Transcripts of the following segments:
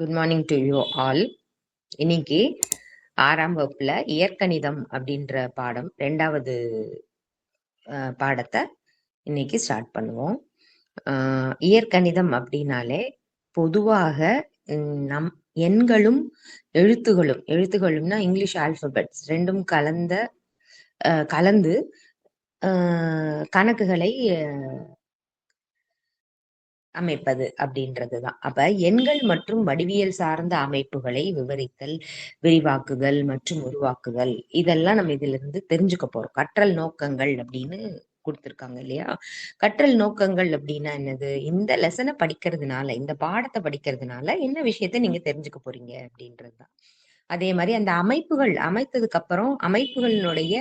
Good morning to you all. இன்னைக்கு 6ஆம் வகுப்புல இயற்கணிதம் அப்படின்ற பாடம் 2வது பாடத்தை இன்னைக்கு ஸ்டார்ட் பண்ணுவோம். இயற்கணிதம் அப்படின்னாலே பொதுவாக நம் எண்களும் எழுத்துகளும்னா இங்கிலீஷ் ஆல்பபெட்ஸ் ரெண்டும் கலந்து கணக்குகளை அமைப்பது அப்படின்றதுதான். அப்ப எண்கள் மற்றும் வடிவியல் சார்ந்த அமைப்புகளை விவரித்தல், விரிவாக்குதல் மற்றும் உருவாக்குதல் இதெல்லாம் நம்ம இதுல இருந்து தெரிஞ்சுக்க போறோம். கற்றல் நோக்கங்கள் அப்படின்னு கொடுத்திருக்காங்க இல்லையா? கற்றல் நோக்கங்கள் அப்படின்னா என்னது? இந்த லெசனை படிக்கிறதுனால, இந்த பாடத்தை படிக்கிறதுனால என்ன விஷயத்த நீங்க தெரிஞ்சுக்க போறீங்க அப்படின்றதுதான். அதே மாதிரி அந்த அமைப்புகள் அமைத்ததுக்கு அப்புறம் அமைப்புகளினுடைய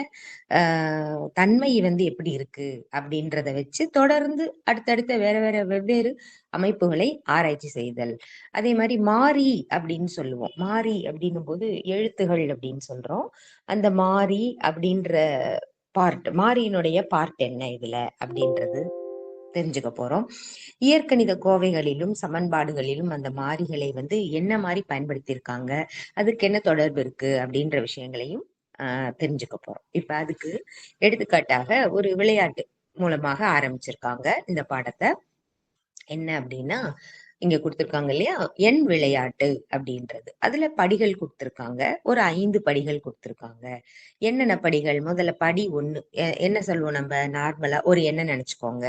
தன்மை எப்படி இருக்கு அப்படின்றத வச்சு தொடர்ந்து அடுத்தடுத்த வேற வெவ்வேறு அமைப்புகளை ஆராய்ச்சி செய்தல். அதே மாதிரி மாறி அப்படின்னு சொல்லுவோம். மாறி அப்படின்னும் போது எழுத்துகள் அப்படின்னு சொல்றோம். அந்த மாறி அப்படின்ற மாறியினுடைய பார்ட் என்ன இதுல அப்படின்றது தெரிஞ்சுக்க போறோம். இயற்கணித கோவைகளிலும் சமன்பாடுகளிலும் அந்த மாறிகளை என்ன மாதிரி பயன்படுத்தியிருக்காங்க, அதுக்கு என்ன தொடர்பு இருக்கு அப்படின்ற விஷயங்களையும் தெரிஞ்சுக்க போறோம். இப்ப அதுக்கு எடுத்துக்காட்டாக ஒரு விளையாட்டு மூலமாக ஆரம்பிச்சிருக்காங்க இந்த பாடத்தை. என்ன அப்படின்னா, இங்க கொடுத்திருக்காங்க இல்லையா, எண் விளையாட்டு அப்படின்றது. அதுல படிகள் கொடுத்திருக்காங்க. ஒரு 5 படிகள் கொடுத்திருக்காங்க. என்னென்ன படிகள்? முதல்ல படி 1 என்ன சொல்லுவோம் நம்ம நார்மலா? ஒரு எண்ணெய் நினைச்சுக்கோங்க,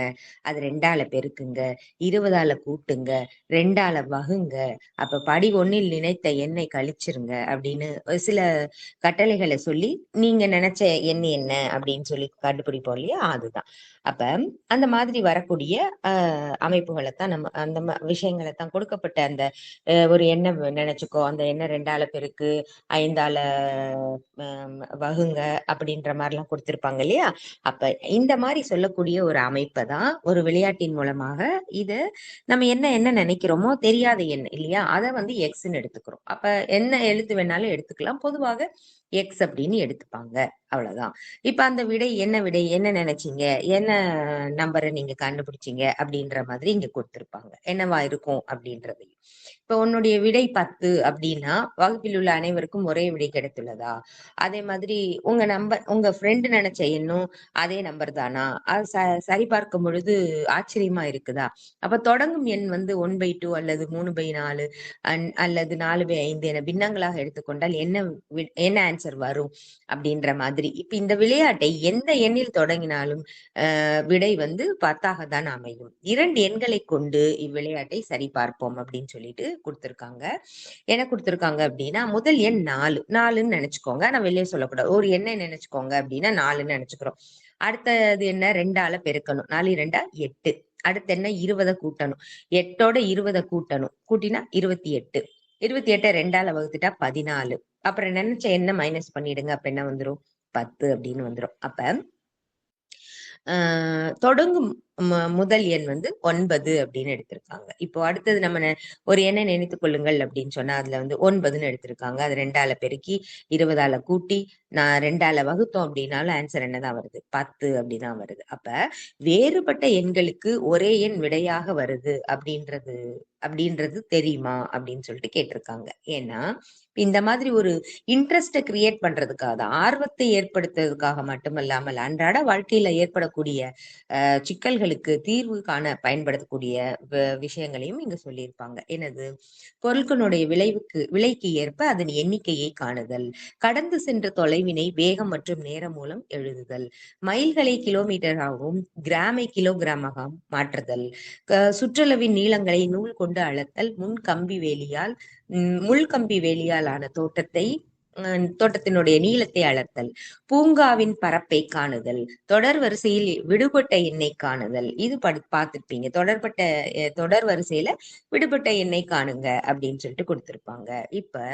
அது 2ஆல பெருக்குங்க, 20ஆல கூட்டுங்க, 2ஆல வகுங்க, அப்ப படி 1ல் நினைத்த எண்ணை கழிச்சிருங்க அப்படின்னு சில கட்டளைகளை சொல்லி நீங்க நினைச்ச எண் என்ன அப்படின்னு சொல்லி கண்டுபிடிப்போம் இல்லையா? அதுதான். அப்ப அந்த மாதிரி வரக்கூடிய அமைப்புகளை தான் நம்ம அந்த விஷயங்களை தான் கொடுக்கப்பட்ட அந்த ஒரு எண்ணெய் நினைச்சுக்கோ, அந்த எண்ணெய் 2ஆல பெருக்கு, 5ஆல வகுங்க அப்படின்ற மாதிரிலாம் கொடுத்திருப்பாங்க இல்லையா? அப்ப இந்த மாதிரி சொல்லக்கூடிய ஒரு அமைப்பை தான் ஒரு விளையாட்டின் மூலமாக இத நம்ம என்ன என்ன நினைக்கிறோமோ தெரியாத எண் இல்லையா, அதை எக்ஸ்ன்னு எடுத்துக்கிறோம். அப்ப என்ன எழுத்து வேணாலும் எடுத்துக்கலாம். பொதுவாக எக்ஸ் அப்படின்னு எடுத்துப்பாங்க. அவ்வளவுதான். இப்ப அந்த விடை என்ன நினைச்சீங்க, என்ன நம்பரை நீங்க கண்டுபிடிச்சீங்க அப்படின்ற மாதிரி இங்க கொடுத்திருப்பாங்க. என்னவா இருக்கும் அப்படின்றது. இப்ப உன்னுடைய விடை 10 அப்படின்னா வகுப்பில் உள்ள அனைவருக்கும் ஒரே விடை கிடைத்துள்ளதா? அதே மாதிரி உங்க ஃப்ரெண்டு நினைச்ச எண்ணும் அதே நம்பர் தானா? அது சரி பார்க்கும் பொழுது ஆச்சரியமா இருக்குதா? அப்ப தொடங்கும் எண் 1/2 அல்லது 3/4 அல்லது 4/5 என பின்னங்களாக எடுத்துக்கொண்டால் என்ன ஆன்சர் வரும் அப்படின்ற மாதிரி. இப்ப இந்த விளையாட்டை எந்த எண்ணில் தொடங்கினாலும் விடை 10ஆக தான் அமையும். 2 எண்களை கொண்டு இவ்விளையாட்டை சரி பார்ப்போம் அப்படின்னு சொல்லிட்டு கொடுத்திருக்காங்க. என்ன கொடுத்திருக்காங்க அப்படின்னா, முதல் எண் 4ன்னு நினைச்சுக்கோங்க. நான் வெளியே சொல்லக்கூடாது. ஒரு எண்ணை நினைச்சுக்கோங்க அப்படின்னா 4ன்னு நினைச்சுக்கிறோம். அடுத்தது என்ன? 2ஆல பெருக்கணும். 4 2 8. அடுத்து என்ன? 20 கூட்டணும். 8ஓட 20 கூட்டணும். கூட்டினா 28. 28 2ஆல வகுத்துட்டா 14. அப்புறம் நினைச்ச என்ன மைனஸ் பண்ணிடுங்க. அப்ப என்ன வந்துரும்? 10 அப்படின்னு வந்துரும். அப்ப தொடங்கும் முதல் எண் 9 அப்படின்னு எடுத்திருக்காங்க. இப்போ அடுத்தது நம்ம ஒரு எண்ணை நினைத்துக் கொள்ளுங்கள் அப்படின்னு சொன்னா அதுல 9ன்னு எடுத்திருக்காங்க. அது 2ஆல பெருக்கி 20ஆல கூட்டி நான் 2ஆல வகுத்தோம் அப்படின்னாலும் ஆன்சர் என்னதான் வருது? 10 அப்படிதான் வருது. அப்ப வேறுபட்ட எண்களுக்கு ஒரே எண் விடையாக வருது அப்படின்றது தெரியுமா அப்படின்னு சொல்லிட்டு கேட்டிருக்காங்க. ஏன்னா இந்த மாதிரி ஒரு இன்ட்ரெஸ்ட கிரியேட் பண்றதுக்காக தான், ஆர்வத்தை ஏற்படுத்துறதுக்காக மட்டுமல்லாமல் அன்றாட வாழ்க்கையில ஏற்படக்கூடிய சிக்கல்களுக்கு தீர்வு காண பயன்படுத்தக்கூடிய விஷயங்களையும் இங்க சொல்லியிருப்பாங்க. என்னது? பொருட்களுடைய விலைக்கு ஏற்ப அதன் எண்ணிக்கையை காணுதல், கடந்து சென்ற தொலைவினை வேகம் மற்றும் நேரம் மூலம் எழுதுதல், மைல்களை கிலோமீட்டராகவும் கிராமை கிலோகிராமாகவும் மாற்றுதல், சுற்றளவின் நீளங்களை நூல் கொண்டு அளத்தல், முள்கம்பி வேலியால் ஆன தோட்டத்தினுடைய நீளத்தை அளத்தல், பூங்காவின் பரப்பை காணுதல், தொடர் வரிசையில் விடுபட்ட எண்ணை காணுதல். இது பார்த்திருப்பீங்க. தொடர் வரிசையில விடுபட்ட எண்ணை காணுங்க அப்படின்னு சொல்லிட்டு கொடுத்திருப்பாங்க. இப்ப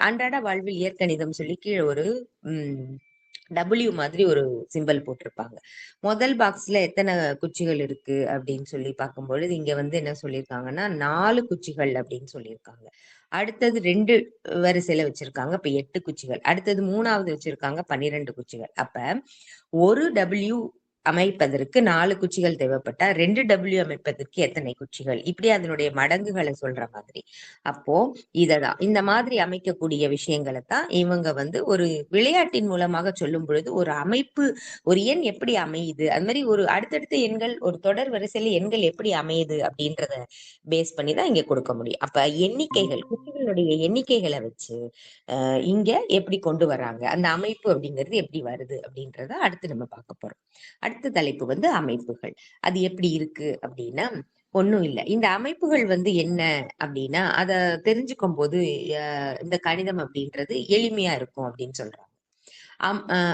அன்றாட வாழ்வில் இயற்கணிதம் சொல்லி கீழே ஒரு W மாதிரி ஒரு சிம்பல் போட்டிருப்பாங்க. முதல் பாக்ஸ்ல எத்தனை குச்சிகள் இருக்கு அப்படின்னு சொல்லி பார்க்கும்பொழுது இங்க என்ன சொல்லியிருக்காங்கன்னா 4 குச்சிகள் அப்படின்னு சொல்லியிருக்காங்க. அடுத்தது 2 வரிசையில வச்சிருக்காங்க. இப்ப 8 குச்சிகள். அடுத்தது 3வது வச்சிருக்காங்க 12 குச்சிகள். அப்ப ஒரு W அமைப்பதற்கு 4 குச்சிகள் தேவைப்பட்டா 2W அமைப்பதற்கு எத்தனை குச்சிகள், இப்படி அதனுடைய மடங்குகளை சொல்ற மாதிரி. அப்போ இததான் இந்த மாதிரி அமைக்கக்கூடிய விஷயங்களை தான் இவங்க வந்து ஒரு விளையாட்டின் மூலமாக சொல்லும் பொழுது ஒரு அமைப்பு, ஒரு எண் எப்படி அமையுது, அது மாதிரி ஒரு அடுத்தடுத்த எண்கள் ஒரு தொடர் வரிசையில எண்கள் எப்படி அமையுது அப்படின்றத பேஸ் பண்ணி தான் இங்க கொடுக்க முடியும். அப்ப எண்ணிக்கைகள், குச்சிகளுடைய எண்ணிக்கைகளை வச்சு இங்க எப்படி கொண்டு வர்றாங்க, அந்த அமைப்பு அப்படிங்கிறது எப்படி வருது அப்படின்றத அடுத்து நம்ம பார்க்க போறோம். அடுத்த தலைப்பு வந்து அமைப்புகள். அது எப்படி இருக்கு அப்படின்னா, ஒண்ணும் இல்ல. இந்த அமைப்புகள் வந்து என்ன அப்படின்னா, அத தெரிஞ்சுக்கும் போது இந்த கணிதம் அப்படின்றது எளிமையா இருக்கும் அப்படின்னு சொல்றாங்க.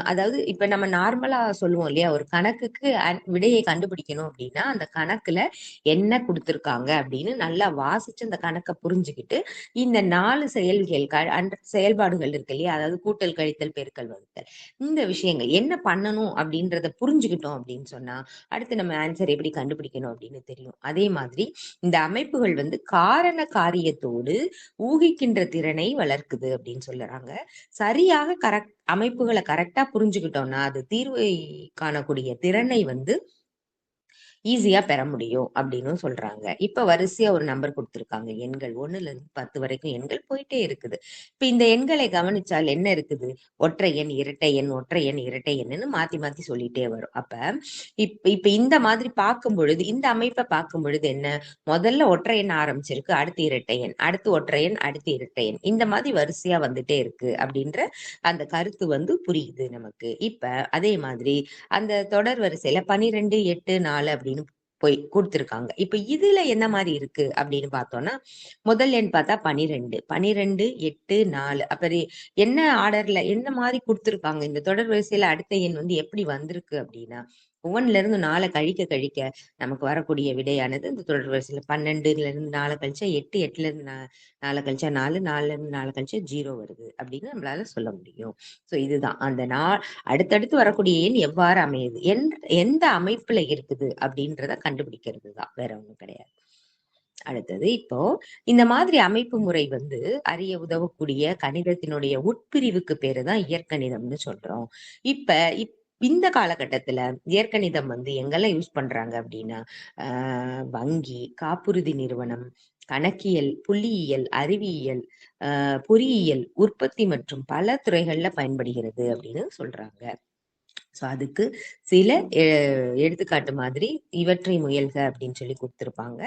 அதாவது இப்ப நம்ம நார்மலா சொல்லுவோம் இல்லையா, ஒரு கணக்குக்கு விடையை கண்டுபிடிக்கணும் அப்படின்னா அந்த கணக்குல என்ன கொடுத்திருக்காங்க அப்படின்னு நல்லா வாசிச்சு அந்த கணக்கை புரிஞ்சுக்கிட்டு இந்த 4 செயல்பாடுகள் இருக்கு இல்லையா, அதாவது கூட்டல், கழித்தல், பெருக்கல், வகுத்தல், இந்த விஷயங்கள் என்ன பண்ணணும் அப்படின்றத புரிஞ்சுக்கிட்டோம் அப்படின்னு சொன்னா அடுத்து நம்ம ஆன்சர் எப்படி கண்டுபிடிக்கணும் அப்படின்னு தெரியும். அதே மாதிரி இந்த அமைப்புகள் வந்து காரண காரியத்தோடு ஊகிக்கின்ற திறனை வளர்க்குது அப்படின்னு சொல்லுறாங்க. சரியாக அமைப்புகளை கரெக்டா புரிஞ்சுக்கிட்டோம்னா அது தீர்வை காணக்கூடிய திறனை வந்து ஈஸியா பெற முடியும் அப்படின்னு சொல்றாங்க. இப்ப வரிசையா ஒரு நம்பர் கொடுத்திருக்காங்க. எண்கள் 1ல இருந்து 10 வரைக்கும் எண்கள் போயிட்டே இருக்குது. இப்ப இந்த எண்களை கவனிச்சால் என்ன இருக்குது, ஒற்றை எண், இரட்டை எண், ஒற்றை எண், இரட்டை எண்ணுன்னு மாத்தி மாத்தி சொல்லிட்டே வரும். அப்ப இப்ப இந்த மாதிரி பார்க்கும் பொழுது, இந்த அமைப்பை பார்க்கும் பொழுது என்ன, முதல்ல ஒற்றை எண் ஆரம்பிச்சிருக்கு, அடுத்து இரட்டை எண், அடுத்து ஒற்றை எண், அடுத்து இரட்டை எண், இந்த மாதிரி வரிசையா வந்துட்டே இருக்கு அப்படின்ற அந்த கருத்து வந்து புரியுது நமக்கு. இப்ப அதே மாதிரி அந்த தொடர் வரிசையில 12, 8, 4 அப்படின்னு போய் கொடுத்திருக்காங்க. இப்ப இதுல என்ன மாதிரி இருக்கு அப்படின்னு பார்த்தோம்னா, முதல் எண் பார்த்தா 12, 12, 8, 4. அப்ப என்ன ஆர்டர்ல எந்த மாதிரி கொடுத்திருக்காங்க, இந்த தொடர் வரிசையில அடுத்த எண் வந்து எப்படி வந்திருக்கு அப்படின்னா, 1ல இருந்து 4 கழிக்க கழிக்க நமக்கு வரக்கூடிய விடையானது இந்த தொடர் வரிசையில 12ல இருந்து 4 கழிச்சா 8, 8ல இருந்து 4 கழிச்சா 4, 4ல இருந்து 4 கழிச்சா 0 வருது அப்படின்னு நம்மளால சொல்ல முடியும். சோ இதுதான் அந்த அடுத்தடுத்து வரக்கூடிய எண் எவ்வாறு அமையுது, எந்த அமைப்புல இருக்குது அப்படின்றத கண்டுபிடிக்கிறது தான், வேற ஒண்ணும் கிடையாது. அடுத்தது இப்போ இந்த மாதிரி அமைப்பு முறை வந்து அறிய உதவக்கூடிய கணிதத்தினுடைய உட்பிரிவுக்கு பேரு தான் இயற்கணிதம்னு சொல்றோம். இப்ப இந்த காலகட்டத்துல இயற்கணிதம் வந்து எங்கெல்லாம் யூஸ் பண்றாங்க அப்படின்னா, வங்கி, காப்புறுதி நிறுவனம், கணக்கியல், புள்ளியியல், அறிவியல், பொறியியல், உற்பத்தி மற்றும் பல துறைகள்ல பயன்படுகிறது அப்படின்னு சொல்றாங்க. சோ அதுக்கு சில எடுத்துக்காட்டு மாதிரி இவற்றை முயல்க அப்படின்னு சொல்லி கொடுத்திருப்பாங்க.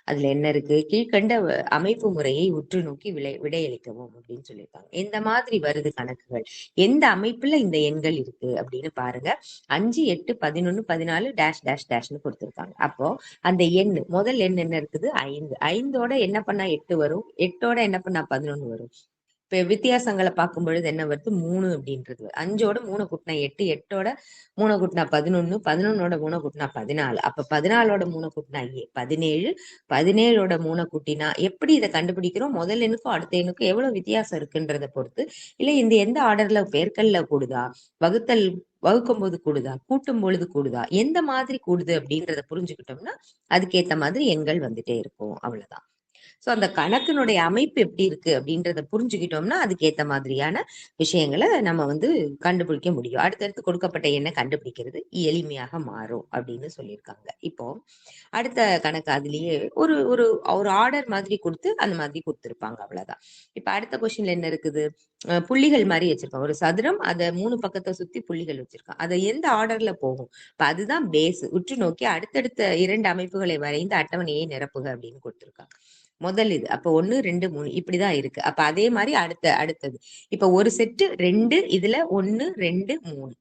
அதுல என்ன இருக்கு, கீழ்கண்ட அமைப்பு முறையை உற்று நோக்கி விடையளிக்கவும் அப்படின்னு சொல்லியிருக்காங்க. எந்த மாதிரி வருது கணக்குகள், எந்த அமைப்புல இந்த எண்கள் இருக்கு அப்படின்னு பாருங்க. 5, 8, 11, 14 டேஷ் டேஷ் டேஷ்னு கொடுத்திருக்காங்க. அப்போ அந்த எண் முதல் எண் என்ன இருக்குது, 5. 5ஓட என்ன பண்ணா 8 வரும், 8ஓட என்ன பண்ணா 11 வரும். இப்ப வித்தியாசங்களை பார்க்கும் பொழுது என்ன வருது, 3 அப்படின்றது. 5ஓட 3 கூட்டினா 8, 8ஓட 3 கூட்டினா 11, 11ஓட 3 கூட்டினா 14. அப்ப 14ஓட 3 கூட்டினா 17, 17ஓட 3 கூட்டினா எப்படி இதை கண்டுபிடிக்கிறோம், முதல் எண்ணுக்கும் அடுத்த எண்ணுக்கும் எவ்வளவு வித்தியாசம் இருக்குன்றத பொறுத்து, இல்ல இந்த எந்த ஆர்டர்ல பெருக்கல்ல கூடுதா, வகுக்கும் போது கூடுதா, கூட்டும் பொழுது கூடுதா, எந்த மாதிரி கூடுது அப்படின்றத புரிஞ்சுக்கிட்டோம்னா அதுக்கேத்த மாதிரி எண்கள் வந்துட்டே இருக்கும். அவ்வளவுதான். சோ அந்த கணக்கினுடைய அமைப்பு எப்படி இருக்கு அப்படின்றத புரிஞ்சுக்கிட்டோம்னா அதுக்கேத்த மாதிரியான விஷயங்களை நம்ம வந்து கண்டுபிடிக்க முடியும். அடுத்தடுத்து கொடுக்கப்பட்ட எண்ணை கண்டுபிடிக்கிறது எளிமையாக மாறும் அப்படின்னு சொல்லியிருக்காங்க. இப்போ அடுத்த கணக்கு அதுலயே ஒரு ஒரு ஒரு ஆர்டர் மாதிரி கொடுத்து அந்த மாதிரி கொடுத்திருப்பாங்க. அவ்வளவுதான். இப்ப அடுத்த கொஸ்டின்ல என்ன இருக்குது, புள்ளிகள் மாதிரி வச்சிருக்கான் ஒரு சதுரம், அத 3 பக்கத்தை சுத்தி புள்ளிகள் வச்சிருக்கான். அது எந்த ஆர்டர்ல போகும், இப்ப அதுதான் பேஸ். உற்று நோக்கி அடுத்தடுத்த 2 அமைப்புகளை வரைந்து அட்டவணையை நிரப்புக அப்படின்னு கொடுத்திருக்காங்க. முதல் இது அப்ப 1, 2, 3 இப்படிதான் இருக்கு. அப்ப அதே மாதிரி அடுத்தது இப்ப ஒரு செட்டு 2, இதுல 1, 2, 3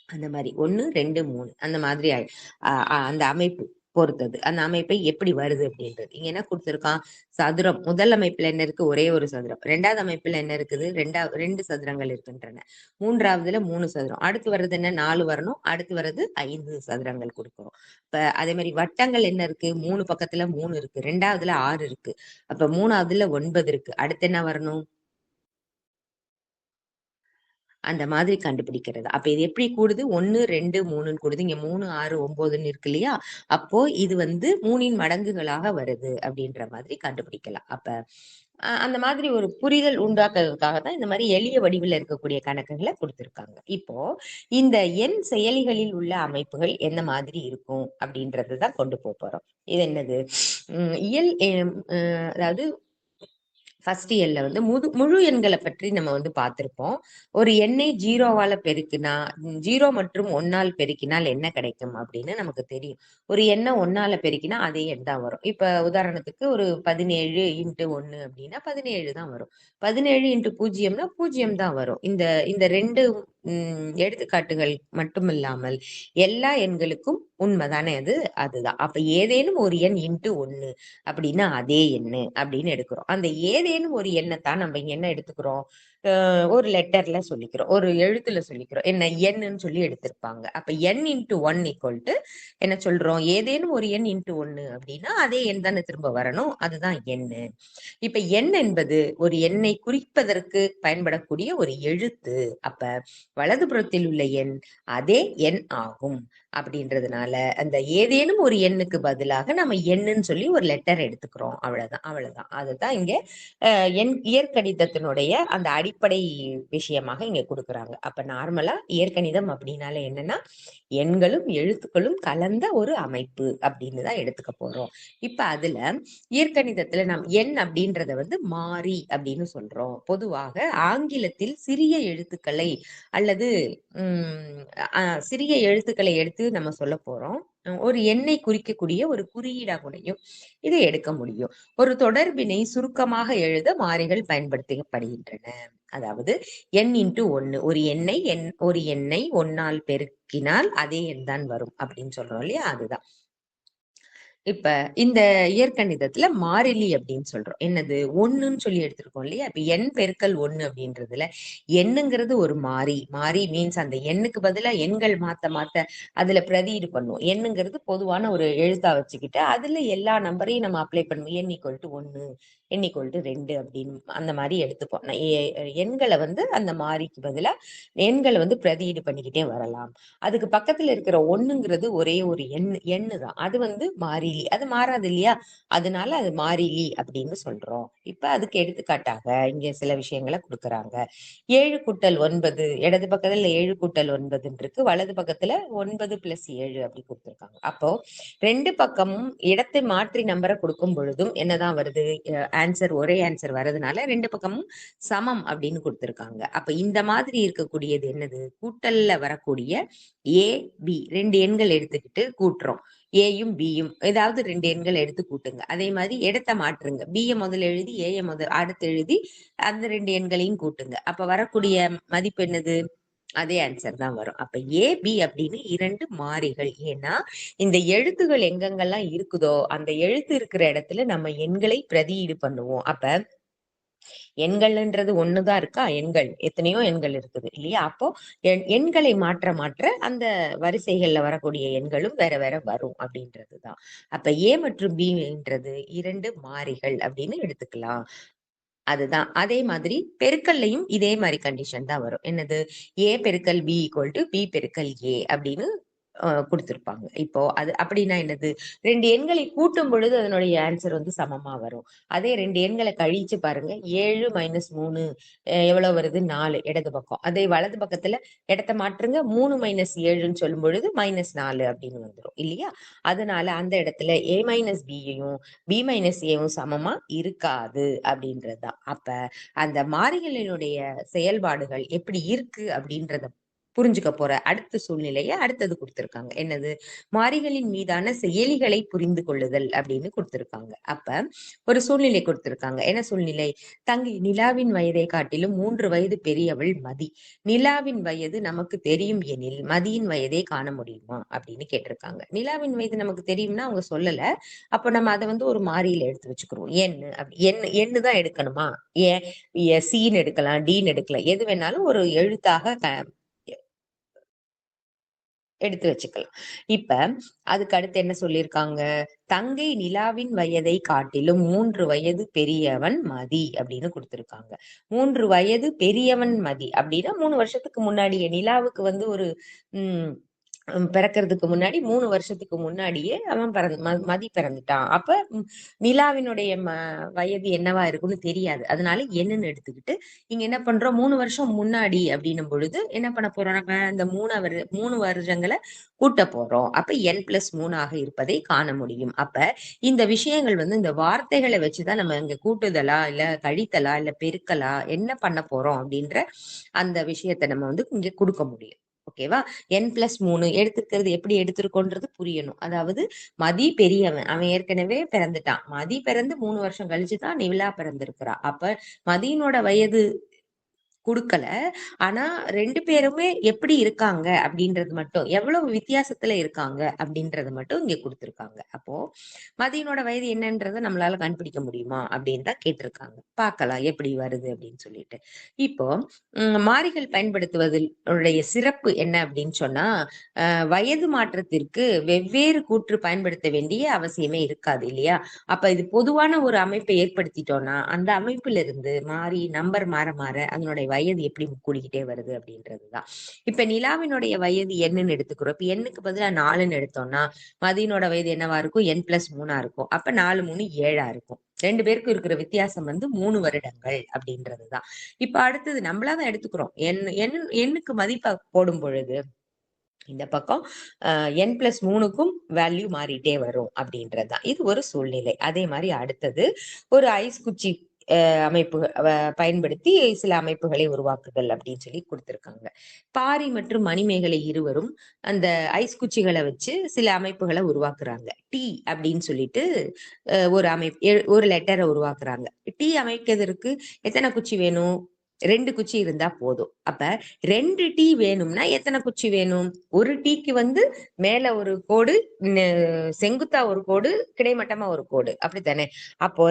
அந்த மாதிரி 1, 2, 3 அந்த மாதிரி அந்த அமைப்பு பொறுத்தது. அந்த அமைப்பை எப்படி வருது அப்படின்றது இங்க என்ன கொடுத்திருக்கான், சதுரம். முதல் அமைப்புல என்ன இருக்கு, ஒரே ஒரு சதுரம். 2வது அமைப்புல என்ன இருக்குது, 2 சதுரங்கள் இருக்கின்றன. 3வதுல 3 சதுரம். அடுத்து வர்றது என்ன, 4 வரணும். அடுத்து வர்றது 5 சதுரங்கள் கொடுக்கிறோம். இப்ப அதே மாதிரி வட்டங்கள் என்ன இருக்கு, 3 பக்கத்துல 3 இருக்கு. 2வதுல 6 இருக்கு. அப்ப 3வதுல 9 இருக்கு. அடுத்து என்ன வரணும், அந்த மாதிரி கண்டுபிடிக்கிறது. அப்ப இது எப்படி கூடுது, 1, 2, 3ன்னு கூடுது. இங்க 3, 6, 9ன்னு இருக்கு இல்லையா, அப்போ இது வந்து 3ன் மடங்குகளாக வருது அப்படின்ற மாதிரி கண்டுபிடிக்கலாம். அப்ப அந்த மாதிரி ஒரு புரிதல் உண்டாக்குறதுக்காக தான் இந்த மாதிரி எளிய வடிவில் இருக்கக்கூடிய கணக்குகளை கொடுத்திருக்காங்க. இப்போ இந்த எண் செயலிகளில் உள்ள அமைப்புகள் எந்த மாதிரி இருக்கும் அப்படின்றது தான் கொண்டு போறோம். இது என்னது? இயல் அதாவது ஃபர்ஸ்ட் இயர்ல வந்து முழு எண்களை பற்றி நம்ம வந்து பார்த்திருப்போம். ஒரு எண்ணை ஜீரோவால பெருக்கினா, ஜீரோ மற்றும் ஒன்னால் பெருக்கினால் என்ன கிடைக்கும் அப்படின்னு நமக்கு தெரியும். ஒரு எண்ணை ஒன்னால பெருக்கினா அதே எண் தான் வரும். இப்ப உதாரணத்துக்கு ஒரு 17 இன்ட்டு 1 அப்படின்னா 17 தான் வரும். 17 இன்ட்டு 0னா 0 தான் வரும். இந்த இந்த ரெண்டு எடுத்துக்காட்டுகள் மட்டுமில்லாமல் எல்லா எண்களுக்கும் உண்மைதானே அது? அதுதான். அப்ப ஏதேனும் ஒரு எண் இன்ட்டு 1 அப்படின்னா அதே எண்ணு அப்படின்னு எடுக்கிறோம். அந்த ஏதேனும் ஒரு எண்ணைத்தான் நம்ம இங்க என்ன எடுத்துக்கிறோம்? ஒரு லெட்டர்ல சொல்லிக்கிறோம். ஒரு எழுத்துல சொல்லிக்கிறோம். என்ன எண்ணுன்னு சொல்லி எடுத்திருப்பாங்க. அப்ப n into one equal to என்ன சொல்றோம்? ஏதேனும் ஒரு எண் இன்ட்டு 1 அப்படின்னா அதே எண் தானே திரும்ப வரணும். அதுதான் எண்ணு. இப்ப எண் என்பது ஒரு எண்ணை குறிப்பதற்கு பயன்படக்கூடிய ஒரு எழுத்து. அப்ப வலதுபுறத்தில் உள்ள எண் அதே எண் ஆகும். அப்படின்றதுனால அந்த ஏதேனும் ஒரு எண்ணுக்கு பதிலாக நம்ம எண்ணுன்னு சொல்லி ஒரு லெட்டர் எடுத்துக்கிறோம். அவ்வளவுதான். அதுதான் இங்க எண் இயற்கணிதத்தினுடைய அந்த அடிப்படை விஷயமாக இங்க கொடுக்குறாங்க. அப்ப நார்மலா இயற்கணிதம் அப்படின்னால என்னன்னா எண்களும் எழுத்துக்களும் கலந்த ஒரு அமைப்பு அப்படின்னு தான் எடுத்துக்க போறோம். இப்ப அதுல இயற்கணிதத்துல நாம் எண் அப்படின்றத வந்து மாறி அப்படின்னு சொல்றோம். பொதுவாக ஆங்கிலத்தில் சிறிய எழுத்துக்களை அல்லது சிறிய எழுத்துக்களை எடுத்து நம்ம சொல்ல போறோம். ஒரு எண்ணை குறிக்கக்கூடிய ஒரு குறியீடா கூடயும் இதை எடுக்க முடியும். ஒரு தொடர்பினை சுருக்கமாக எழுத மாறிகள் பயன்படுத்தப்படுகின்றன. அதாவது எண் இன்ட்டு 1 ஒரு எண்ணை 1ஆல் பெருக்கினால் அதே எண் தான் வரும் அப்படின்னு சொல்றோம் இல்லையா? அதுதான். இப்ப இந்த இயற்கணிதத்துல மாறிலி அப்படின்னு சொல்றோம். என்னது? 1ன்னு சொல்லி எடுத்திருக்கோம் இல்லையா? இப்ப எண் பெருக்கல் 1 அப்படின்றதுல எண்ணுங்கிறது ஒரு மாறி மீன்ஸ் அந்த எண்ணுக்கு பதிலா எண்கள் மாத்த மாத்த அதுல பிரதியீடு பண்ணுவோம். எண்ணுங்கிறது பொதுவான ஒரு எழுத்தா வச்சுக்கிட்டு அதுல எல்லா நம்பரையும் நம்ம அப்ளை பண்ணுவோம். எண் ஈக்குவல் டு 1, எண் ஈக்குவல் டு 2 அப்படின்னு அந்த மாதிரி எடுத்துப்போம். எண்களை வந்து அந்த மாறிக்கு பதிலா எண்களை வந்து பிரதியீடு பண்ணிக்கிட்டே வரலாம். அதுக்கு பக்கத்துல இருக்கிற 1ங்கிறது ஒரே ஒரு எண்ணு தான். அது வந்து மாறிலி. அது மாறாது இல்லையா? அதனால அது மாறிலி அப்படின்னு சொல்றோம். இப்ப அதுக்கு எடுத்துக்காட்டாக இங்க சில விஷயங்களை கொடுக்குறாங்க. 7 கூட்டல் 9 இடது பக்கத்துல 7 கூட்டல் 9 இருக்கு. வலது பக்கத்துல 9 பிளஸ் 7 அப்படி கொடுத்துருக்காங்க. அப்போ ரெண்டு பக்கமும் இடத்தை மாற்றி நம்பரை கொடுக்கும் பொழுதும் என்னதான் வருது? ஆன்சர் ஒரே ஆன்சர் வர்றதுனால ரெண்டு பக்கமும் சமம் அப்படின்னு கொடுத்திருக்காங்க. அப்ப இந்த மாதிரி இருக்கக்கூடியது என்னது? கூட்டல்ல வரக்கூடிய ஏ பி ரெண்டு எண்கள் எடுத்துக்கிட்டு கூட்டுறோம். ஏயும் பியும் ஏதாவது ரெண்டு எண்கள் எடுத்து கூட்டுங்க. அதே மாதிரி இடத்தை மாற்றுங்க. பிய முதல்ல எழுதி ஏய அடுத்து எழுதி அந்த ரெண்டு எண்களையும் கூட்டுங்க. அப்ப வரக்கூடிய மதிப்பு என்னது? அதே ஆன்சர் தான் வரும். அப்ப ஏ பி அப்படின்னு இரண்டு மாறிகள். ஏன்னா இந்த எழுத்துகள் எங்கெங்கெல்லாம் இருக்குதோ அந்த எழுத்து இருக்கிற இடத்துல நம்ம எண்களை பிரதியீடு பண்ணுவோம். அப்ப எண்கள்ன்றது ஒண்ணுதான் இருக்கா? எண்கள் எத்தனையோ எண்கள் இருக்குது இல்லையா? அப்போ எண்களை மாற்ற மாற்ற அந்த வரிசைகள்ல வரக்கூடிய எண்களும் வேற வேற வரும் அப்படின்றதுதான். அப்ப ஏ மற்றும் பின்றது இரண்டு மாறிகள் அப்படின்னு எடுத்துக்கலாம். அதுதான். அதே மாதிரி பெருக்கல்லையும் இதே மாதிரி கண்டிஷன் தான் வரும். என்னது? ஏ பெருக்கல் பி ஈக்குவல் டு பி பெருக்கல் ஏ அப்படின்னு குடுத்திருப்பாங்க. இப்போ அது அப்படின்னா என்னது? 2 எண்களை கூட்டும் பொழுது அதனுடைய ஆன்சர் வந்து சமமா வரும். அதே 2 எண்கள கழிச்சு பாருங்க. 7 - 3 எவ்வளவு வருது? 4 இடது பக்கம். அதே வலது பக்கத்துல இடத்த மாற்றுங்க. 3 - 7ன்னு சொல்லும் பொழுது -4 அப்படின்னு வந்துரும் இல்லையா? அதனால அந்த இடத்துல A - Bயையும் B - Aவும் சமமா இருக்காது அப்படின்றது தான். அப்ப அந்த மாறிகளினுடைய செயல்பாடுகள் எப்படி இருக்கு அப்படின்றத புரிஞ்சுக்க போற அடுத்த சூழ்நிலையை அடுத்தது கொடுத்திருக்காங்க. என்னது? மாறிகளின் மீதான செயலிகளை புரிந்து கொள்ளுதல் அப்படின்னு கொடுத்திருக்காங்க. அப்ப ஒரு சூழ்நிலை கொடுத்திருக்காங்க. என்ன சூழ்நிலை? தங்கை நிலாவின் வயதை காட்டிலும் 3 வயது பெரியவள் மதி. நிலாவின் வயது நமக்கு தெரியும் எனில் மதியின் வயதை காண முடியுமா அப்படின்னு கேட்டிருக்காங்க. நிலாவின் வயது நமக்கு தெரியும்னா அவங்க சொல்லல. அப்ப நம்ம அதை வந்து ஒரு மாறியில எடுத்து வச்சுக்கிறோம். எண்ணு அப்படி எண்ணு தான் எடுக்கணுமா? ஏன் சீன்னு எடுக்கலாம், டீன்னு எடுக்கலாம். எது வேணாலும் ஒரு எழுத்தாக எடுத்து வச்சுக்கலாம். இப்ப அதுக்கு அடுத்து என்ன சொல்லியிருக்காங்க? தங்கை நிலாவின் வயதை காட்டிலும் 3 வயது பெரியவன் மதி அப்படின்னு கொடுத்திருக்காங்க. 3 வயது பெரியவன் மதி அப்படின்னா 3 வருஷத்துக்கு முன்னாடியே நிலாவுக்கு வந்து ஒரு உம் பிறக்கிறதுக்கு முன்னாடி 3 வருஷத்துக்கு முன்னாடியே அவன் மதி பிறந்துட்டான். அப்ப நிலாவினுடைய வயது என்னவா இருக்கும்னு தெரியாது. அதனால என்னன்னு எடுத்துக்கிட்டு இங்க என்ன பண்றோம், 3 வருஷம் முன்னாடி அப்படின்னும் பொழுது என்ன பண்ண போறோம், நம்ம இந்த 3 வருஷங்களை கூட்ட போறோம். அப்ப n+3 ஆக இருப்பதை காண முடியும். அப்ப இந்த விஷயங்கள் வந்து இந்த வார்த்தைகளை வச்சுதான் நம்ம இங்க கூட்டுதலா இல்ல கழித்தலா இல்ல பெருக்கலா என்ன பண்ண போறோம் அப்படின்ற அந்த விஷயத்த நம்ம வந்து இங்க கொடுக்க முடியும். ஓகேவா? n+3 எடுத்திருக்கிறது எப்படி எடுத்திருக்கோன்றது புரியணும். அதாவது மதி பெரியவன், அவன் ஏற்கனவே பிறந்துட்டான். மதி பிறந்து 3 வருஷம் கழிச்சுதான் நிலா பிறந்திருக்கிறா. அப்ப மதியினோட வயது குடுக்கல. ஆனா 2 பேருமே எப்படி இருக்காங்க அப்படின்றது மட்டும், எவ்வளவு வித்தியாசத்துல இருக்காங்க அப்படின்றத மட்டும் இங்க குடுத்திருக்காங்க. அப்போ மதியனோட வயது என்னன்றத நம்மளால கண்டுபிடிக்க முடியுமா அப்படின்னு தான் கேட்டிருக்காங்க. பார்க்கலாம் எப்படி வருது அப்படின்னு சொல்லிட்டு. இப்போ மாறிகள் பயன்படுத்துவதில் உடைய சிறப்பு என்ன அப்படின்னு சொன்னா, வயது மாற்றத்திற்கு வெவ்வேறு கூற்று பயன்படுத்த வேண்டிய அவசியமே இருக்காது இல்லையா? அப்ப இது பொதுவான ஒரு அமைப்பை ஏற்படுத்திட்டோம்னா, அந்த அமைப்பிலிருந்து மாறி நம்பர் மாற மாற அதனுடைய வயது எப்படி கூடிக்கிட்டே வருது அப்படின்றதுதான். இப்ப நிலாவினுடைய வயது என்னன்னு எடுத்துக்கிறோம். இப்ப எண்ணுக்கு பதிலா 4ன்னு எடுத்தோம்னா, மதியனோட வயது என்னவா இருக்கும், n+3 இருக்கும். அப்ப 4 3 7 இருக்கும். 2 பேருக்கும் இருக்கிற வித்தியாசம் வந்து 3 வருடங்கள் அப்படின்றதுதான். இப்ப அடுத்தது நம்மளாதான் எடுத்துக்கிறோம். எண்ணுக்கு மதிப்பை போடும் பொழுது இந்த பக்கம் n+3க்கும் வேல்யூ மாறிட்டே வரும் அப்படின்றதுதான். இது ஒரு சூழ்நிலை. அதே மாதிரி அடுத்தது ஒரு ஐஸ் குச்சி அமைப்பு பயன்படுத்தி சில அமைப்புகளை உருவாக்குதல் அப்படின்னு சொல்லி கொடுத்திருக்காங்க. பாரி மற்றும் மணிமேகலை இருவரும் அந்த ஐஸ் குச்சிகளை வச்சு சில அமைப்புகளை உருவாக்குறாங்க. டி அப்படின்னு சொல்லிட்டு ஒரு லெட்டரை உருவாக்குறாங்க. டி அமைக்கிறதுக்கு எத்தனை குச்சி வேணும், 2 குச்சி இருந்தா போதும். அப்ப 2 டீ வேணும்னா எத்தனை குச்சி வேணும், ஒரு டீக்கு வந்து மேல ஒரு கோடு, செங்குத்தா ஒரு கோடு, கிடைமட்டமா ஒரு கோடு, அப்படித்தானே? அப்போ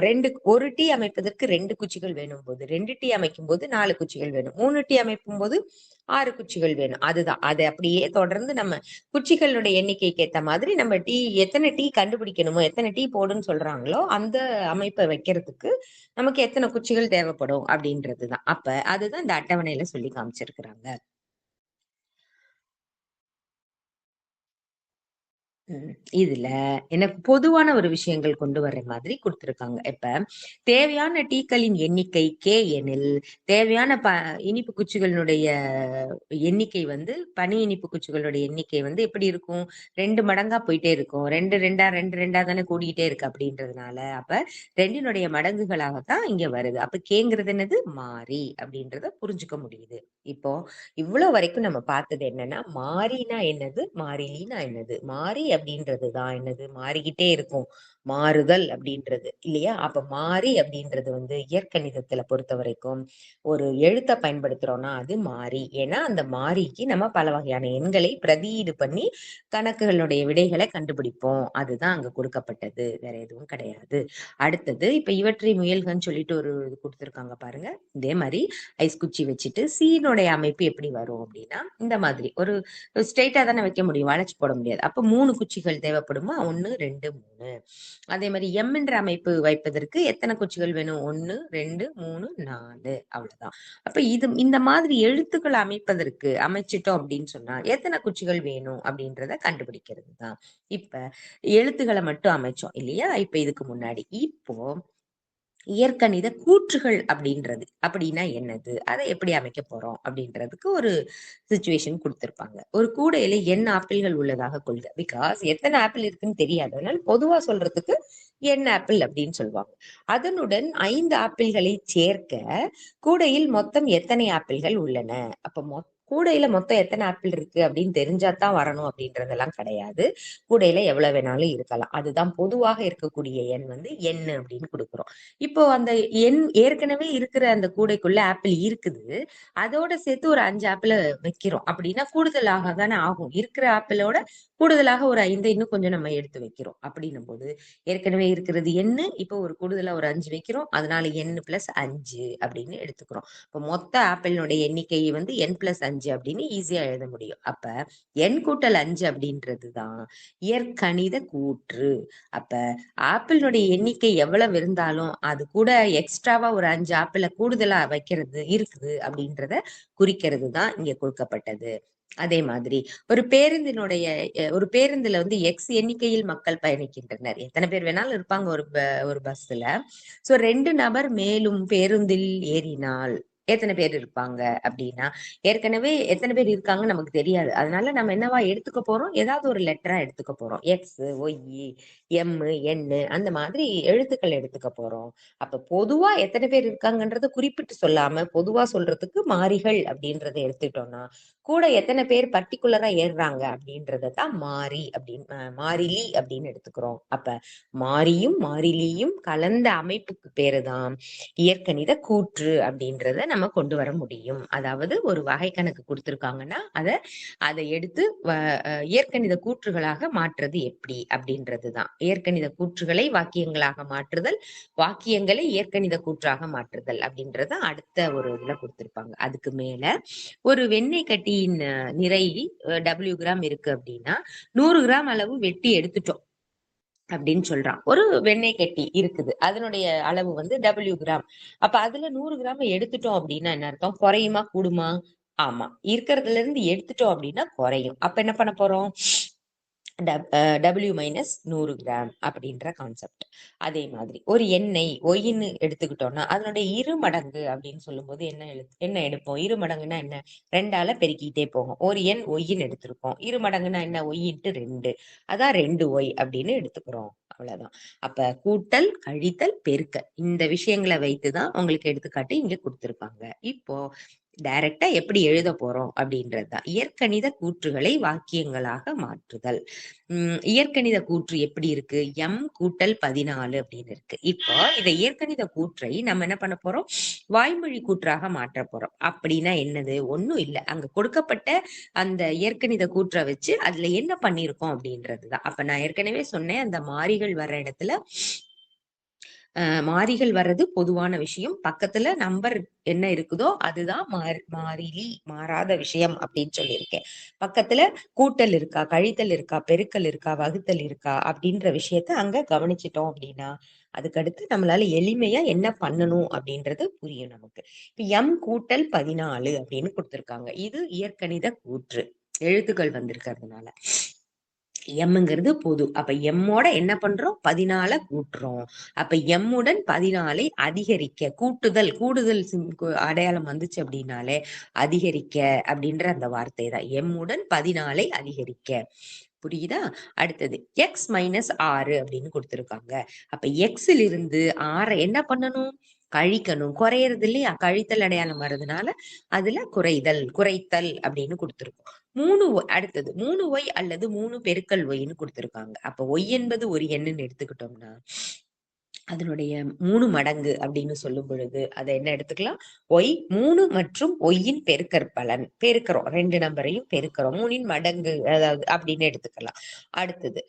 ஒரு டீ அமைப்பதற்கு 2 குச்சிகள் வேணும் போது, 2 டீ அமைக்கும் போது 4 குச்சிகள் வேணும், 3 டீ அமைக்கும் போது 6 குச்சிகள் வேணும். அதுதான். அதை அப்படியே தொடர்ந்து நம்ம குச்சிகளுடைய எண்ணிக்கைக்கு ஏத்த மாதிரி நம்ம எத்தனை டீ கண்டுபிடிக்கணுமோ, எத்தனை டீ போடுன்னு சொல்றாங்களோ அந்த அமைப்பை வைக்கிறதுக்கு நமக்கு எத்தனை குச்சிகள் தேவைப்படும் அப்படின்றதுதான். அப்ப அதுதான் இந்த அட்டவணையில சொல்லி காமிச்சிருக்கிறாங்க. இதுல எனக்கு பொதுவான ஒரு விஷயங்கள் கொண்டு வர்ற மாதிரி கொடுத்திருக்காங்க. இப்ப தேவையான டீக்களின் எண்ணிக்கை k எனில் தேவையான இனிப்பு குச்சிகளுடைய எண்ணிக்கை வந்து பனி இனிப்பு குச்சிகளுடைய எண்ணிக்கை வந்து எப்படி இருக்கும், 2 மடங்கா போயிட்டே இருக்கும். 2 தானே கூடிக்கிட்டே இருக்கு அப்படின்றதுனால அப்ப 2னுடைய மடங்குகளாகத்தான் இங்க வருது. அப்ப கேங்கிறது என்னது, மாறி அப்படின்றத புரிஞ்சுக்க முடியுது. இப்போ இவ்வளவு வரைக்கும் நம்ம பார்த்தது என்னன்னா, மாறினா என்னது, மாறிலினா என்னது. மாறி அப்படின்றதுதான் என்னது, மாறிக்கிட்டே இருக்கும். மாறுதல் அப்படின்றது இல்லையா? அப்ப மாறி அப்படின்றது வந்து இயற்கணிதத்துல பொறுத்த வரைக்கும் ஒரு எழுத்தை பயன்படுத்துறோம்னா அது மாறி. ஏன்னா அந்த மாறிக்கு நம்ம பல வகையான எண்களை பிரதியீடு பண்ணி கணக்குகளுடைய விடைகளை கண்டுபிடிப்போம். அதுதான் அங்க கொடுக்கப்பட்டது, வேற எதுவும் கிடையாது. அடுத்தது இப்ப இவற்றை முயல்கன்னு சொல்லிட்டு ஒரு இது கொடுத்திருக்காங்க பாருங்க. இதே மாதிரி ஐஸ் குச்சி வச்சுட்டு சீனுடைய அமைப்பு எப்படி வரும் அப்படின்னா, இந்த மாதிரி ஒரு ஸ்ட்ரெயிட்டா தானே வைக்க முடியும், வளைச்சு போட முடியாது. அப்ப 3 குச்சிகள் தேவைப்படுமா, 1 2 3. அதே மாதிரி எம் என்ற அமைப்பு வைப்பதற்கு எத்தனை குச்சிகள் வேணும், 1 2 3 4. அவ்வளவுதான். அப்ப இந்த மாதிரி எழுத்துக்கள் அமைச்சிட்டோம் அப்படின்னு சொன்னா எத்தனை குச்சிகள் வேணும் அப்படின்றத கண்டுபிடிக்கிறது தான். இப்ப எழுத்துக்களை மட்டும் அமைச்சோம் இல்லையா, இப்ப இதுக்கு முன்னாடி. இப்போ இயற்கணித கூற்றுகள் அப்படின்றது அப்படின்னா என்னது, அதை எப்படி அமைக்க போறோம் அப்படின்றதுக்கு ஒரு சுச்சுவேஷன் கொடுத்திருப்பாங்க. ஒரு கூடையில என்ன ஆப்பிள்கள் உள்ளதாக கொள்க. பிகாஸ் எத்தனை ஆப்பிள் இருக்குன்னு தெரியாது, அதனால பொதுவா சொல்றதுக்கு என்ன ஆப்பிள் அப்படின்னு சொல்லுவாங்க. அதனுடன் 5 ஆப்பிள்களை சேர்க்க கூடையில் மொத்தம் எத்தனை ஆப்பிள்கள் உள்ளன. அப்ப கூடையில மொத்தம் எத்தனை ஆப்பிள் இருக்கு அப்படின்னு தெரிஞ்சாதான் வரணும் அப்படின்றதெல்லாம் கிடையாது. கூடையில எவ்வளவு வேணாலும் இருக்கலாம். அதுதான் பொதுவாக இருக்கக்கூடிய எண் வந்து எண் அப்படின்னு கொடுக்குறோம். இப்போ அந்த எண் ஏற்கனவே இருக்கிற அந்த கூடைக்குள்ள ஆப்பிள் இருக்குது, அதோட சேர்த்து ஒரு 5 ஆப்பிள வைக்கிறோம் அப்படின்னா கூடுதலாக தானே ஆகும். இருக்கிற ஆப்பிளோட கூடுதலாக ஒரு 5 இன்னும் கொஞ்சம் நம்ம எடுத்து வைக்கிறோம். அப்படின்னும் போது ஏற்கனவே இருக்கிறது எண்ணு, இப்போ ஒரு கூடுதலா ஒரு 5 வைக்கிறோம், அதனால n+5 அப்படின்னு எடுத்துக்கிறோம். இப்போ மொத்த ஆப்பிளினுடைய எண்ணிக்கை வந்து n+5 5 அப்படின்னு ஈஸியா எழுத முடியும். அப்ப n கூட்டல் 5 அப்படின்றதுதான் இயற்கணித கூற்று. அப்ப ஆப்பிளுடைய எண்ணிக்கை எவ்வளவு இருந்தாலும் அது கூட எக்ஸ்ட்ராவா ஒரு 5 ஆப்பிள கூடுதலா வைக்கிறது இருக்குது அப்படின்றத குறிக்கிறது தான் இங்க கொடுக்கப்பட்டது. அதே மாதிரி ஒரு பேருந்துல வந்து எக்ஸ் எண்ணிக்கையில் மக்கள் பயணிக்கின்றனர். எத்தனை பேர் வேணாலும் இருப்பாங்க ஒரு பஸ்ல. சோ 2 நபர் மேலும் பேருந்தில் ஏறினால் எத்தனை பேர் இருப்பாங்க அப்படின்னா, ஏற்கனவே எத்தனை பேர் இருக்காங்கன்னு நமக்கு தெரியாது. அதனால நம்ம என்னவா எடுத்துக்க போறோம்? ஏதாவது ஒரு லெட்டரா எடுத்துக்க போறோம். எக்ஸ், ஒய், எம், என் அந்த மாதிரி எழுத்துக்கள் எடுத்துக்க போறோம். அப்ப பொதுவா எத்தனை பேர் இருக்காங்கன்றத குறிப்பிட்டு சொல்லாம பொதுவா சொல்றதுக்கு மாறிகள் அப்படின்றத எடுத்துட்டோம்னா, கூட எத்தனை பேர் பர்ட்டிகுலரா ஏறுறாங்க அப்படின்றத தான் மாறிலி அப்படின்னு எடுத்துக்கிறோம். அப்ப மாறியும் மாறிலியும் கலந்த அமைப்புக்கு பேருதான் இயற்கணித கூற்று அப்படின்றத நம்ம கொண்டு வர முடியும். அதாவது ஒரு வகை கணக்கு கொடுத்திருக்காங்கன்னா அதை எடுத்து இயற்கணித கூற்றுகளாக மாற்றுறது எப்படி அப்படின்றதுதான். இயற்கணித கூற்றுகளை வாக்கியங்களாக மாற்றுதல், வாக்கியங்களை இயற்கணித கூற்றாக மாற்றுதல் அப்படின்றத அடுத்த ஒரு இதுல கொடுத்திருப்பாங்க. அதுக்கு மேல ஒரு வெண்ணெய் கட்டியின் நிறை W கிராம் இருக்கு அப்படின்னா 100 கிராம் அளவு வெட்டி எடுத்துட்டோம் அப்படின்னு சொல்றான். ஒரு வெண்ணெய் கட்டி இருக்குது, அதனுடைய அளவு வந்து W கிராம். அப்ப அதுல 100 கிராம் எடுத்துட்டோம் அப்படின்னா என்ன அர்த்தம்? குறையுமா கூடுமா? ஆமா, இருக்கிறதுல இருந்து எடுத்துட்டோம் அப்படின்னா குறையும். அப்ப என்ன பண்ண போறோம்? W மைனஸ் 100 கிராம் அப்படின்ற கான்செப்ட். அதே மாதிரி ஒரு எண்ணெய் ஒயின்னு எடுத்துக்கிட்டோம்னா அதனுடைய இரு மடங்கு அப்படின்னு சொல்லும்போது என்ன எடுப்போம்? இரு மடங்குன்னா என்ன? 2ஆல பெருக்கிட்டே போகும். ஒரு எண் ஒய்ன்னு எடுத்திருக்கோம். இரு மடங்குன்னா என்ன? ஒய் இன்ட்டு 2, அதான் 2y அப்படின்னு எடுத்துக்கிறோம். அவ்வளவுதான். அப்ப கூட்டல், கழித்தல், பெருக்க இந்த விஷயங்களை வைத்துதான் உங்களுக்கு எடுத்துக்காட்டு இங்க கொடுத்திருப்பாங்க. இப்போ டைரக்டா எப்படி எழுத போறோம் அப்படின்றதுதான் இயற்கணித கூற்றுகளை வாக்கியங்களாக மாற்றுதல். இயற்கணித கூற்று எப்படி இருக்கு? எம் கூட்டல் 14 அப்படின்னு இருக்கு. இப்போ இதை இயற்கணித கூற்றை நம்ம என்ன பண்ண போறோம்? வாய்மொழி கூற்றாக மாற்ற போறோம். அப்படின்னா என்னது? ஒண்ணும் இல்லை, அங்க கொடுக்கப்பட்ட அந்த இயற்கணித கூற்றை வச்சு அதுல என்ன பண்ணிருக்கோம் அப்படின்றதுதான். அப்ப நான் ஏற்கனவே சொன்னேன், அந்த மாறிகள் வர்ற இடத்துல மாறிகள் வர்றது பொதுவான விஷயம். பக்கத்துல நம்பர் என்ன இருக்குதோ அதுதான் மாறிலி, மாறாத விஷயம் அப்படின்னு சொல்லியிருக்கேன். பக்கத்துல கூட்டல் இருக்கா, கழித்தல் இருக்கா, பெருக்கல் இருக்கா, வகுத்தல் இருக்கா அப்படின்ற விஷயத்த அங்க கவனிச்சிட்டோம் அப்படின்னா அதுக்கடுத்து நம்மளால எளிமையா என்ன பண்ணணும் அப்படின்றது புரியும் நமக்கு. இப்ப எம் கூட்டல் 14 அப்படின்னு கொடுத்திருக்காங்க. இது இயற்கணித கூற்று, எழுத்துக்கள் வந்திருக்கிறதுனால. எம்ங்கிறது பொது. அப்ப எம்மோட என்ன பண்றோம்? 14 கூட்டுறோம். அப்ப எம்முடன் 14 அதிகரிக்க, கூடுதல் அடையாளம் வந்துச்சு அப்படின்னாலே அதிகரிக்க அப்படின்ற அந்த வார்த்தை தான். எம்முடன் 14 அதிகரிக்க. புரியுதா? அடுத்தது எக்ஸ் மைனஸ் 6 அப்படின்னு கொடுத்திருக்காங்க. அப்ப எக்ஸ்ல இருந்து 6 என்ன பண்ணணும்? கழிக்கணும். குறையறது இல்லையா? கழித்தல் அடையாளம் வர்றதுனால அதுல குறைத்தல் அப்படின்னு கொடுத்திருக்கோம். அடுத்தது 3y அல்லது 3 பெருக்கல் ஒய்ன்னு கொடுத்திருக்காங்க. அப்ப ஒய் என்பது ஒரு எண்ணுன்னு எடுத்துக்கிட்டோம்னா அதனுடைய 3 மடங்கு அப்படின்னு சொல்லும் பொழுது அதை என்ன எடுத்துக்கலாம்? ஒய் 3 மற்றும் ஒய்யின் பெருக்கற்பலன் பெருக்கிறோம். 2 நம்பரையும் பெருக்கிறோம். 3இன் மடங்கு அதாவது அப்படின்னு எடுத்துக்கலாம். அடுத்தது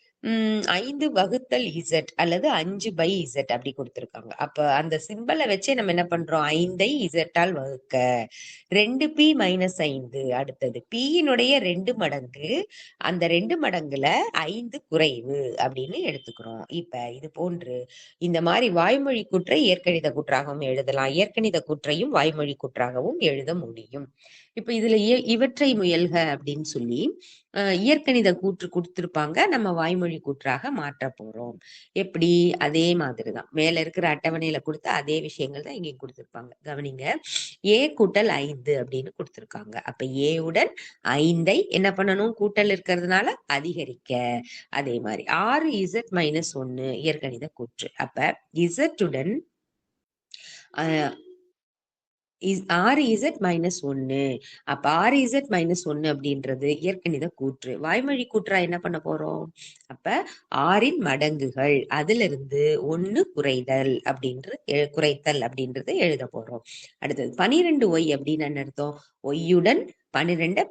5 வகுத்தல் இசட் அல்லது 5/z அப்படி கொடுத்திருக்காங்க. அப்ப அந்த சிம்பலை வச்சே நம்ம என்ன பண்றோம்? 5ஐ இசட்டால் வகுக்க. 2p minus 5. அடுத்தது பியினுடைய 2 மடங்கு, அந்த 2 மடங்குல 5 குறைவு அப்படின்னு எடுத்துக்கிறோம். இப்ப இது போன்று இந்த மாதிரி வாய்மொழி கூற்றை இயற்கணித கூற்றாகவும் எழுதலாம். இயற்கணித கூற்றையும் வாய்மொழி கூற்றாகவும் எழுத முடியும். இப்ப இதுல இவற்றை முயல்க அப்படின்னு சொல்லி இயற்கணித கூற்று கொடுத்திருப்பாங்க. நம்ம வாய்மொழி கூற்றாக மாற்ற போறோம். எப்படி? அதே மாதிரிதான் மேல இருக்கிற அட்டவணையில கொடுத்த அதே விஷயங்கள் தான் இங்கே கொடுத்திருப்பாங்க. கவனிங்க, a கூட்டல் 5 அப்படின்னு கொடுத்திருக்காங்க. அப்ப a உடன் 5ஐ என்ன பண்ணணும்? கூட்டல் இருக்கிறதுனால அதிகரிக்க. அதே மாதிரி 6z மைனஸ் 1 இயற்கணித கூற்று. அப்ப z உடன் 6z மைனஸ் 1. அப்ப 6z மைனஸ் 1 அப்படின்றது இயற்கணித கூற்று. வாய்மொழி கூற்றா என்ன பண்ண போறோம்? அப்ப 6இன் மடங்குகள், அதுல இருந்து 1 குறைத்தல் அப்படின்றது எழுத போறோம். அடுத்தது 12y அப்படின்னு என்ன அர்த்தம்? ஒய்யுடன் 12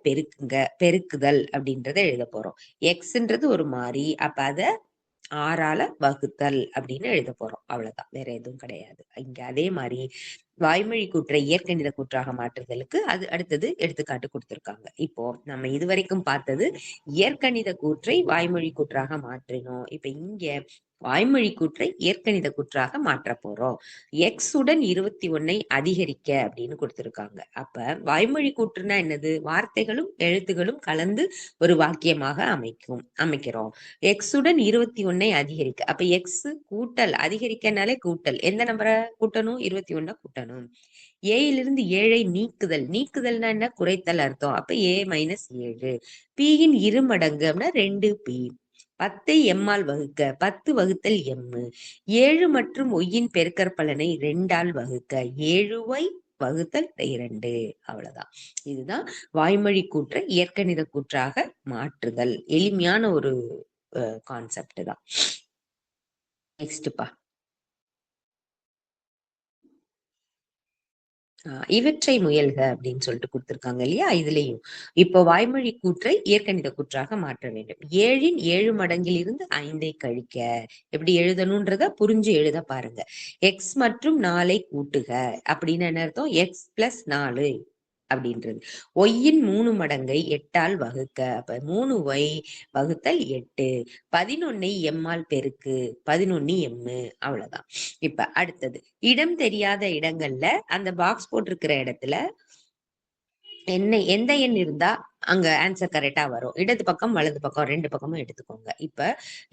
பெருக்குதல் அப்படின்றத எழுத போறோம். எக்ஸ்ன்றது ஒரு மாறி, அப்ப அத 6ஆல வகுத்தல் அப்படின்னு எழுத போறோம். அவ்வளவுதான், வேற எதுவும் கிடையாது. இங்க அதே மாதிரி வாய்மொழி கூற்றை இயற்கணித கூற்றாக மாற்றுதலுக்கு அது அடுத்தது எடுத்துக்காட்டு கொடுத்திருக்காங்க. இப்போ நம்ம இதுவரைக்கும் பார்த்தது இயற்கணித கூற்றை வாய்மொழி கூற்றாக மாற்றினோம். இப்ப இங்க வாய்மொழி கூற்றை இயற்கணித கூற்றாக மாற்ற போறோம். எக்ஸ் உடன் 21 அதிகரிக்க அப்படின்னு கொடுத்திருக்காங்க. அப்ப வாய்மொழி கூற்றுனா என்னது? வார்த்தைகளும் எழுத்துகளும் கலந்து ஒரு வாக்கியமாக அமைக்கிறோம். எக்ஸ் உடன் 21 அதிகரிக்க. அப்ப எக்ஸ் கூட்டல், அதிகரிக்கனாலே கூட்டல். எந்த நம்பரை கூட்டணும்? 21 கூட்டணும். ஏயிலிருந்து 7 நீக்குதல். நீக்குதல்னா என்ன? குறைத்தல் அர்த்தம். அப்ப a - 7. p-யின் இருமடங்கு அப்படின்னா 2p. 10 எம்மால் வகுக்க. 10 வகுத்தல் எம். 7 மற்றும் ஒய்யின் பெருக்கற்பலனை 2ஆல் வகுக்க. 7y வகுத்தல் 2. அவ்வளவுதான். இதுதான் வாய்மொழி கூற்றை இயற்கணித கூற்றாக மாற்றுதல். எளிமையான ஒரு கான்செப்ட் தான். நெக்ஸ்ட்பா. இவற்றை முயல்க அப்படின்னு சொல்லிட்டு கொடுத்திருக்காங்க இல்லையா? இதுலயும் இப்போ வாய்மொழி கூற்றை இயற்கணித கூற்றாக மாற்ற வேண்டும். 7ன் 7 மடங்கில் இருந்து 5ஐ கழிக்க. எப்படி எழுதணும்ன்றத புரிஞ்சு எழுத பாருங்க. எக்ஸ் மற்றும் 4ஐ கூட்டுக அப்படின்னு என்ன அர்த்தம்? எக்ஸ் பிளஸ் 4 அப்படின்றது. ஒய்யின் 3 மடங்கை 8ஆல் வகுக்க. அப்ப 3y வகுத்தல் 8. 11ஐ எம்மால் பெருக்கு. 11 எம். அவ்வளவுதான். இப்ப அடுத்தது இடம் தெரியாத இடங்கள்ல அந்த பாக்ஸ் போட்டிருக்கிற இடத்துல எந்த எண் இருந்தா அங்க ஆன்சர் கரெக்டா வரும். இடது பக்கம் வலது பக்கம் 2 பக்கமும் எடுத்துக்கோங்க. இப்ப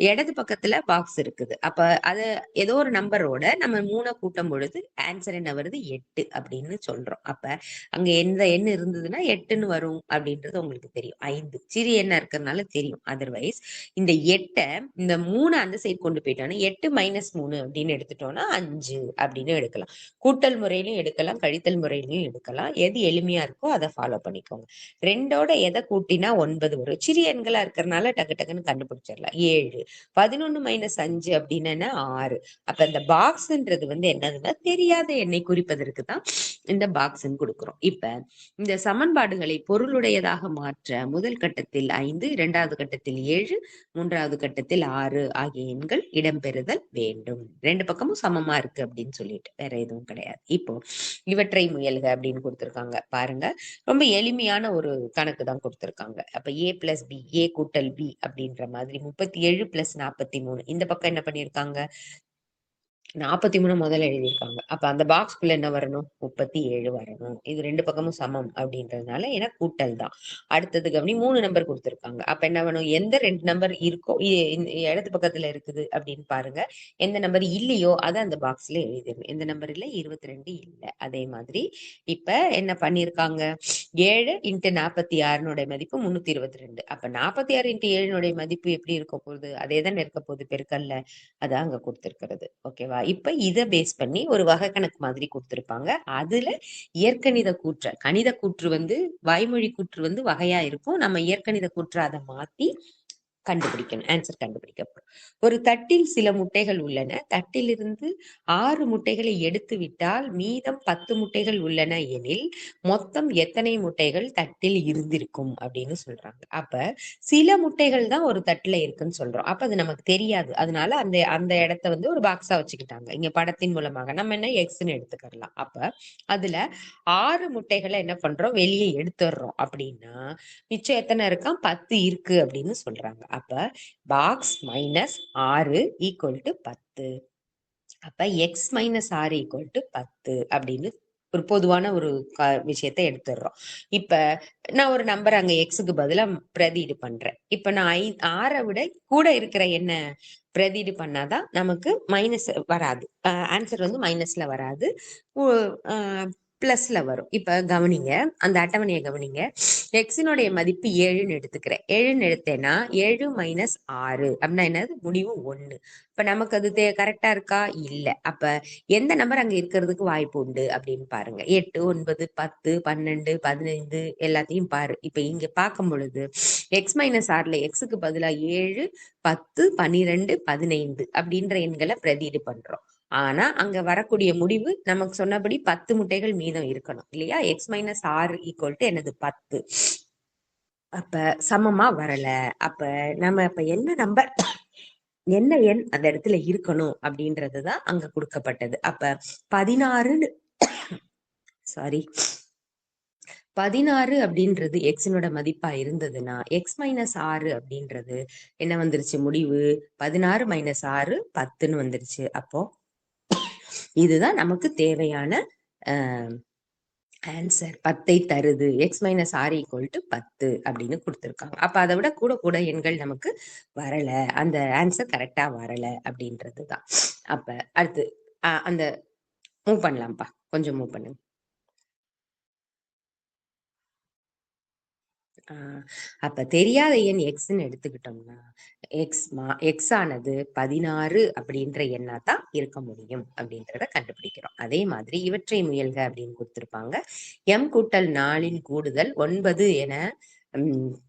இடது பக்கத்துல பாக்ஸ் இருக்குது. அப்ப அது ஏதோ ஒரு நம்பரோட நம்ம 3 கூட்டும் பொழுது ஆன்சர் என்ன வருது? 8 அப்படின்னு சொல்றோம். அப்ப அங்க எந்த எண் இருந்ததுன்னா 8ன்னு வரும் அப்படின்றது உங்களுக்கு தெரியும். 5 சிறிய எண்ணா இருக்கிறதுனால தெரியும். அதர்வைஸ் இந்த 8 இந்த 3 அந்த சைடு கொண்டு போயிட்டோம்னா 8 - 3 அப்படின்னு எடுத்துட்டோம்னா 5 அப்படின்னு எடுக்கலாம். கூட்டல் முறையிலும் எடுக்கலாம், கழித்தல் முறையிலும் எடுக்கலாம். எது எளிமையா இருக்கோ அதை ஃபாலோ பண்ணிக்கோங்க. 2ஓட எதை கூட்டினா 9 வரும். சிறிய எண்களா இருக்கிறதுனால டக்கு டக்குன்னு கண்டுபிடிச்சிடலாம். 7. 11 - 5 அப்படின்னா 6. அப்ப இந்த பாக்ஸ்ன்றது என்னதுன்னா தெரியாத எண்ணை குறிப்பதற்கு தான் இந்த பாக்ஸ் கொடுக்கிறோம். இப்ப இந்த சமன்பாடுகளை பொருளுடையதாக மாற்ற முதல் கட்டத்தில் 5, 2வது கட்டத்தில் 7, 3வது கட்டத்தில் 6 ஆகிய எண்கள் இடம்பெறுதல் வேண்டும். 2 பக்கமும் சமமா இருக்கு அப்படின்னு சொல்லிட்டு வேற எதுவும் கிடையாது. இப்போ இவற்றை முயல்க அப்படின்னு கொடுத்திருக்காங்க பாருங்க. ரொம்ப எளிமையான ஒரு கணக்கு தான் கொடுத்திருக்காங்க. அப்ப a பிளஸ் பி, a கூட்டல் b அப்படின்ற மாதிரி 37 பிளஸ் 43. இந்த பக்கம் என்ன பண்ணிருக்காங்க? 43 முதல்ல எழுதியிருக்காங்க. அப்ப அந்த பாக்ஸ்குள்ள என்ன வரணும்? 37 வரணும். இது 2 பக்கமும் சமம் அப்படின்றதுனால ஏன்னா கூட்டல் தான். அடுத்தது கவனி 3 நம்பர் கொடுத்திருக்காங்க. அப்ப என்ன வேணும்? எந்த 2 நம்பர் இருக்கோ இடது பக்கத்துல இருக்குது அப்படின்னு பாருங்க. எந்த நம்பர் இல்லையோ அதை அந்த பாக்ஸ்ல எழுதிடணும். எந்த நம்பர் இல்ல? 22 இல்ல. அதே மாதிரி இப்ப என்ன பண்ணிருக்காங்க? 7 × 46 மதிப்பு 322. அப்ப 46 × 7 மதிப்பு எப்படி இருக்க போகுது? அதே தான் இருக்க போகுது பெருக்கல்ல. அதான் அங்க கொடுத்திருக்கிறது. ஓகேவா? இப்ப இத பேஸ் பண்ணி ஒரு வகை கணக்கு மாதிரி கொடுத்திருப்பாங்க. அதுல இயற்கணித கூற்று, கணித கூற்று வாய்மொழி கூற்று வகையா இருக்கும். நம்ம இயற்கணித கூற்று அதை மாத்தி கண்டுபிடிக்கணும். ஆன்சர் கண்டுபிடிக்கப்படும். ஒரு தட்டில் சில முட்டைகள் உள்ளன. தட்டிலிருந்து 6 முட்டைகளை எடுத்து விட்டால் மீதம் 10 முட்டைகள் உள்ளன எனில் மொத்தம் எத்தனை முட்டைகள் தட்டில் இருந்திருக்கும் அப்படின்னு சொல்றாங்க. அப்ப சில முட்டைகள் தான் ஒரு தட்டுல இருக்குன்னு சொல்றோம். அப்ப அது நமக்கு தெரியாது. அதனால அந்த அந்த இடத்த ஒரு பாக்ஸா வச்சுக்கிட்டாங்க. இங்க படத்தின் மூலமாக நம்ம என்ன எக்ஸ்ன்னு எடுத்துக்கலாம். அப்ப அதுல 6 முட்டைகளை என்ன பண்றோம்? வெளியே எடுத்துடுறோம். அப்படின்னா மிச்சம் எத்தனை இருக்கான்? 10 இருக்கு அப்படின்னு சொல்றாங்க. அப்ப பாக்ஸ் -6 = 10. அப்ப எக்ஸ் - 6 = 10 அப்படின்னு ஒரு பொதுவான ஒரு விஷயத்தை எடுத்துடுறோம். இப்ப நான் ஒரு நம்பர் அங்க எக்ஸுக்கு பதிலா பிரதியீடு பண்றேன். இப்ப நான் 6 விட கூட இருக்கிற என்ன பிரதியீடு பண்ணாதான் நமக்கு மைனஸ் வராது. ஆன்சர் மைனஸ்ல வராது, பிளஸ்ல வரும். இப்ப கவனிங்க, அந்த அட்டவணையை கவனிங்க. எக்ஸினுடைய மதிப்பு 7ன்னு எடுத்துக்கிறேன். 7ன்னு எடுத்தேன்னா 7 - 6 அப்படின்னா என்னது? முடிவு 1. இப்ப நமக்கு அது கரெக்டா இருக்கா? இல்ல. அப்ப எந்த நம்பர் அங்க இருக்கிறதுக்கு வாய்ப்பு உண்டு அப்படின்னு பாருங்க. 8, 9, 10, 12, 15 எல்லாத்தையும் பாரு. இப்ப இங்க பார்க்கும் பொழுது எக்ஸ் - 6ல எக்ஸுக்கு பதிலா 7, 10, 12, 15 அப்படின்ற எண்களை பிரதியீடு பண்றோம். ஆனா அங்க வரக்கூடிய முடிவு நமக்கு சொன்னபடி 10 முட்டைகள் மீதம் இருக்கணும் இல்லையா? எக்ஸ் - 6 = என்னது? 10. அப்ப சமமா வரல. அப்ப நம்ம இப்ப என்ன நம்பர், என்ன எண் அந்த இடத்துல இருக்கணும் அப்படின்றதுதான் அங்க கொடுக்கப்பட்டது. அப்ப 16 சாரி, 16 அப்படின்றது எக்ஸினோட மதிப்பா இருந்ததுன்னா எக்ஸ் மைனஸ் 6 அப்படின்றது என்ன வந்துருச்சு முடிவு? 16 மைனஸ் 6 10ன்னு வந்துருச்சு. அப்போ இதுதான் நமக்கு தேவையான ஆன்சர். 10 தருது. எக்ஸ் மைனஸ் 6 ஈக்குவல் டு 10 அப்படின்னு கொடுத்துருக்காங்க. அப்ப அதை விட கூட கூட எண்கள் நமக்கு வரல, அந்த ஆன்சர் கரெக்டா வரல அப்படின்றது தான். அப்ப அடுத்து அந்த மூவ் பண்ணலாம்ப்பா, கொஞ்சம் மூவ் பண்ணுங்க. அப்ப தெரியாத எண் எக்ஸ்ன்னு எடுத்துக்கிட்டோம்னா எக்ஸ் ஆனது 16 அப்படின்ற எண்ணா தான் இருக்க முடியும் அப்படின்றத கண்டுபிடிக்கிறோம். அதே மாதிரி இவற்றை முயல்க அப்படின்னு கொடுத்திருப்பாங்க. எம் கூட்டல் 4 கூடுதல் 9 என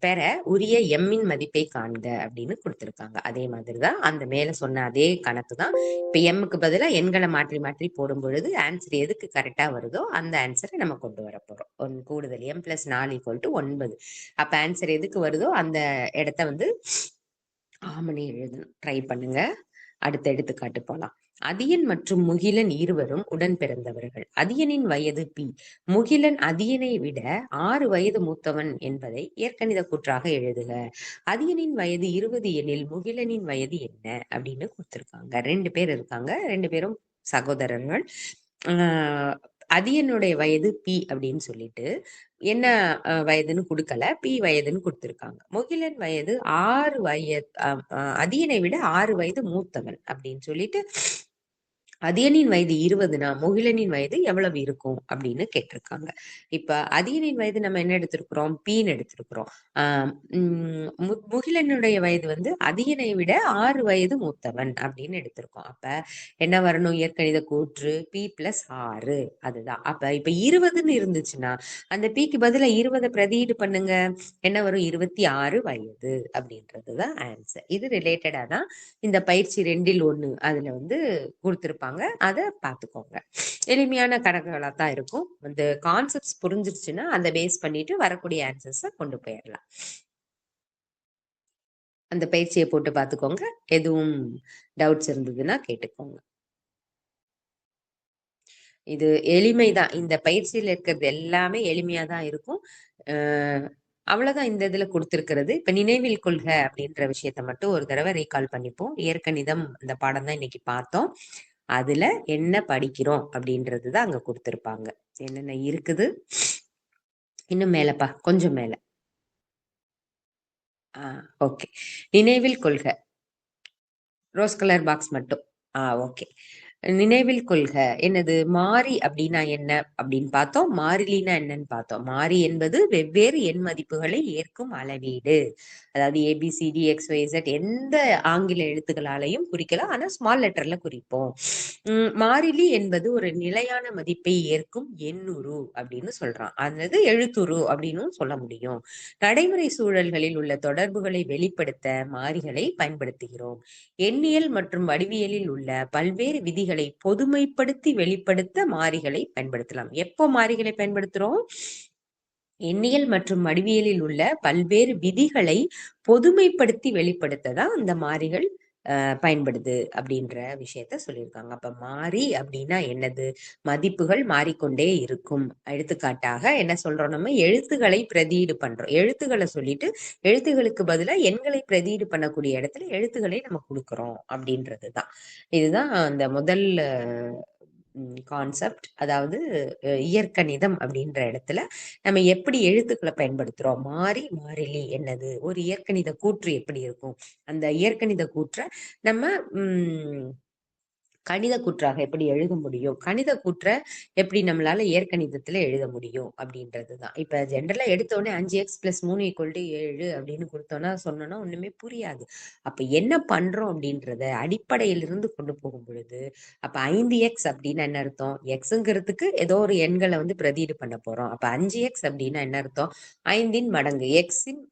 பெற உரிய எம்மின் மதிப்பை காண்க அப்படின்னு கொடுத்திருக்காங்க. அதே மாதிரிதான் அந்த மேல சொன்ன அதே கணக்கு தான். இப்ப எம்முக்கு பதிலா எண்களை மாற்றி மாற்றி போடும் பொழுது ஆன்சர் எதுக்கு கரெக்டா வருதோ அந்த ஆன்சரை நம்ம கொண்டு வர போறோம். கூடுதல் எம் பிளஸ் 4 ஈக்குவல் டு 9. அப்ப ஆன்சர் எதுக்கு வருதோ அந்த இடத்த வந்து ஆமணி எழுதணும். ட்ரை பண்ணுங்க. அடுத்த எடுத்துக்காட்டு போலாம். அதியன் மற்றும் முகிலன் இருவரும் உடன் பிறந்தவர்கள். அதியனின் வயது பி. முகிலன் அதியனை விட 6 வயது மூத்தவன் என்பதை இயற்கணித கூற்றாக எழுதுக. அதியனின் வயது 20 எனில் முகிலனின் வயது என்ன அப்படின்னு கொடுத்திருக்காங்க. 2 பேர் இருக்காங்க, 2 பேரும் சகோதரர்கள். அதியனுடைய வயது பி அப்படின்னு சொல்லிட்டு என்ன வயதுன்னு கொடுக்கல, பி வயதுன்னு கொடுத்திருக்காங்க. முகிலன் வயது 6 வயது, அதியனை விட 6 வயது மூத்தவன் அப்படின்னு சொல்லிட்டு அதியனின் வயது 20னா முகிலனின் வயது எவ்வளவு இருக்கும் அப்படின்னு கேட்டிருக்காங்க. இப்ப அதியனின் வயது நம்ம என்ன எடுத்திருக்கிறோம்? பீன்னு எடுத்திருக்கிறோம். முகிலனுடைய வயது வந்து அதியனை விட 6 வயது மூத்தவன் அப்படின்னு எடுத்திருக்கோம். அப்ப என்ன வரணும்? இயற்கணித கூற்று பி பிளஸ் 6. அதுதான். அப்ப இப்ப 20ன்னு இருந்துச்சுன்னா அந்த பிக்கு பதிலா 20 பிரதியீடு பண்ணுங்க. என்ன வரும்? 26 வயது அப்படின்றதுதான் ஆன்சர். இது ரிலேட்டடா தான் இந்த பயிற்சி 2ல் 1 அதுல வந்து கொடுத்திருப்பாங்க. அதை பார்த்துக்கோங்க. எளிமையான கணக்குகளா தான் இருக்கும். இந்த கான்செப்ட்ஸ் புரிஞ்சிருச்சுன்னா அதை பேஸ் பண்ணிட்டு வரக்கூடிய ஆன்சர்ஸை கொண்டு போயிடலாம். அந்த பயிற்சியை போட்டு பார்த்துக்கோங்க. எதுவும் டவுட்ஸ் இருந்ததுன்னா கேட்டுக்கோங்க. இது எளிமைதான். இந்த பயிற்சியில் இருக்கிறது எல்லாமே எளிமையா தான் இருக்கும். அவ்வளவுதான் இந்த இதுல கொடுத்திருக்கிறது. இப்ப நினைவில் கொள்க அப்படின்ற விஷயத்த மட்டும் ஒரு தடவை ரீகால் பண்ணிப்போம். இயற்கணிதம் இந்த பாடம் தான் இன்னைக்கு பார்த்தோம். அதுல என்ன படிக்கிறோம் அப்படின்றதுதான் அங்க கொடுத்திருப்பாங்க. என்னென்ன இருக்குது இன்னும் மேலப்பா, கொஞ்சம் மேல. ஓகே. நினைவில் கொள்க, ரோஸ் கலர் பாக்ஸ் மட்டும். ஓகே. நினைவில் கொள்க என்னது? மாறி அப்படின்னா என்ன அப்படின்னு பார்த்தோம். மாறிலினா என்னன்னு பார்த்தோம். மாறி என்பது வெவ்வேறு எண் மதிப்புகளை ஏற்கும் அளவீடு. அதாவது ABCD XYZ எந்த ஆங்கில எழுத்துக்களாலையும் குறிக்கலாம், ஆனா ஸ்மால் லெட்டர்ல குறிப்போம். மாறிலி என்பது ஒரு நிலையான மதிப்பை ஏற்கும் எண்ணுரு அப்படின்னு சொல்றான். அதாவது எழுத்துரு அப்படின்னு சொல்ல முடியும். நடைமுறை சூழல்களில் உள்ள தொடர்புகளை வெளிப்படுத்த மாறிகளை பயன்படுத்துகிறோம். எண்ணியல் மற்றும் வடிவியலில் உள்ள பல்வேறு விதிகளை பொதுமைப்படுத்தி வெளிப்படுத்த மாறிகளை பயன்படுத்தலாம். எப்போ மாறிகளை பயன்படுத்துறோம்? எண்ணியல் மற்றும் வடிவியலில் உள்ள பல்வேறு விதிகளை பொதுமைப்படுத்தி வெளிப்படுத்த தான் அந்த மாறிகள் பயன்படுது அப்படின்ற விஷயத்த சொல்லியிருக்காங்க. அப்ப மாறி அப்படின்னா என்னது? மதிப்புகள் மாறிக்கொண்டே இருக்கும். எடுத்துக்காட்டாக என்ன சொல்றோம்? நம்ம எழுத்துக்களை பிரதியீடு பண்றோம். எழுத்துக்களை சொல்லிட்டு எழுத்துகளுக்கு பதிலா எண்களை பிரதியீடு பண்ணக்கூடிய இடத்துல எழுத்துக்களை நம்ம கொடுக்குறோம் அப்படின்றதுதான். இதுதான் அந்த முதல் கான்செப்ட். அதாவது இயற்கணிதம் அப்படின்ற இடத்துல நம்ம எப்படி எழுத்துக்களை பயன்படுத்துறோம்? மாறி, மாறிலி என்னது? ஒரு இயற்கணித கூற்று எப்படி இருக்கும்? அந்த இயற்கணித கூற்றை நம்ம கணித கூற்றாக எப்படி எழுத முடியும்? கணித கூற்றை எப்படி நம்மளால இயற்கணிதத்துல எழுத முடியும் அப்படின்றதுதான். இப்ப ஜென்ரலா எடுத்த உடனே 5x+3=7 அப்படின்னு கொடுத்தோம்னா சொன்னோம்னா ஒண்ணுமே புரியாது. அப்ப என்ன பண்றோம் அப்படின்றத அடிப்படையிலிருந்து கொண்டு போகும் பொழுது, அப்ப 5x அப்படின்னா என்ன அர்த்தம்? எக்ஸுங்கிறதுக்கு ஏதோ ஒரு எண்களை வந்து பிரதியீடு பண்ண போறோம். அப்ப 5x அப்படின்னா என்ன அர்த்தம்? 5ன் மடங்கு, எக்ஸின்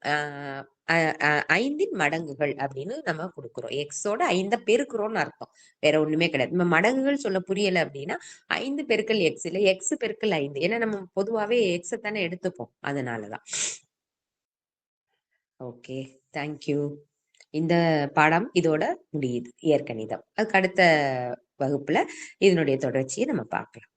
5ன் மடங்குகள் அப்படின்னு நம்ம கொடுக்குறோம். எக்ஸோட 5 பெருக்குறோம்னு அர்த்தம். வேற ஒண்ணுமே கிடையாது. நம்ம மடங்குகள் சொல்ல புரியல அப்படின்னா 5 பெருக்கல் எக்ஸ் இல்ல, எக்ஸ் பெருக்கல் 5. ஏன்னா நம்ம பொதுவாவே எக்ஸ தானே எடுத்துப்போம். அதனாலதான். Okay, thank you. இந்த பாடம் இதோட முடியுது, இயற்கணிதம். அதுக்கு அடுத்த வகுப்புல இதனுடைய தொடர்ச்சியை நம்ம பார்க்கலாம்.